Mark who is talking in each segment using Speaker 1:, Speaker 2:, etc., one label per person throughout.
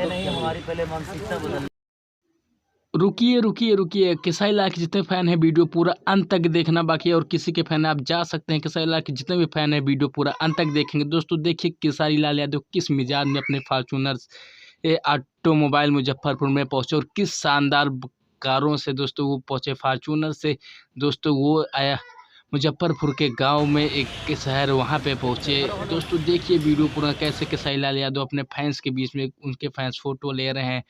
Speaker 1: नहीं, हमारी पहले मानसिकता बदल।
Speaker 2: रुकिए रुकिए रुकिए, केसारी लाल के जितने फैन हैं वीडियो पूरा अंत तक देखना बाकी है, और किसी के फैन आप जा सकते हैं। केसारी लाल के जितने भी फैन हैं वीडियो पूरा अंत तक देखेंगे। दोस्तों देखिए केसारी लाल यादव किस मिजाज में अपने फॉर्च्यूनर ऑटोमोबाइल मुजफ्फरपुर में पहुंचे, और किस शानदार कारों से दोस्तों वो पहुंचे। फॉर्च्यूनर से दोस्तों वो आया मुजफ्फरपुर के गांव में, एक के शहर वहां पे पहुंचे। दोस्तों देखिए वीडियो पूरा कैसे केसारी लाल यादव अपने फैंस के बीच में उनके फैंस फोटो ले रहे हैं,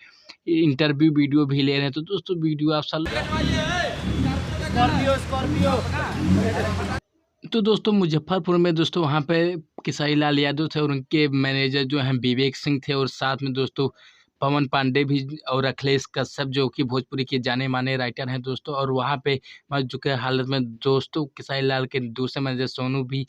Speaker 2: इंटरव्यू वीडियो भी ले रहे हैं। तो दोस्तों वीडियो आप सब तो दोस्तों मुजफ्फरपुर में दोस्तों वहाँ पे केसारी लाल यादव थे, और उनके मैनेजर जो हैं विवेक सिंह थे, और साथ में दोस्तों पवन पांडे भी और अखिलेश कश्यप जो कि भोजपुरी के जाने माने राइटर हैं दोस्तों। और वहाँ पे मर चुके हालत में दोस्तों केसारी लाल के दूसरे मैनेजर सोनू भी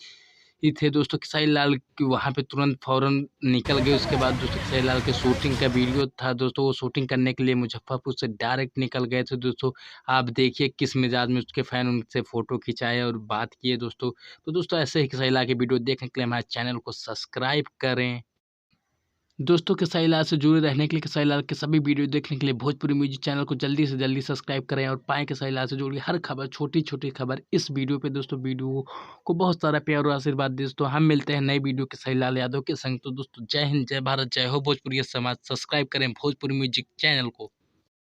Speaker 2: ही थे दोस्तों। केसारी लाल वहाँ पे तुरंत फ़ौरन निकल गए। उसके बाद दोस्तों केसारी लाल के शूटिंग का वीडियो था दोस्तों, वो शूटिंग करने के लिए मुजफ्फरपुर से डायरेक्ट निकल गए थे दोस्तों। आप देखिए किस मिजाज में उसके फ़ैन उनसे फ़ोटो खिंचाए और बात किए दोस्तों। तो दोस्तों ऐसे ही केसारी लाल की वीडियो देखने के लिए हमारे चैनल को सब्सक्राइब करें। दोस्तों केसारी लाल से जुड़े रहने के लिए, केसारी लाल के सभी वीडियो देखने के लिए भोजपुरी म्यूजिक चैनल को जल्दी से जल्दी सब्सक्राइब करें, और पाएँ केसारी लाल से जुड़ी हर खबर, छोटी-छोटी खबर इस वीडियो पे दोस्तों। वीडियो को बहुत सारा प्यार और आशीर्वाद दोस्तों। हम मिलते हैं नई वीडियो केसारी लाल यादव के संग। तो दोस्तों जय हिंद, जय भारत, जय हो भोजपुरी समाज। सब्सक्राइब करें भोजपुरी म्यूजिक चैनल को।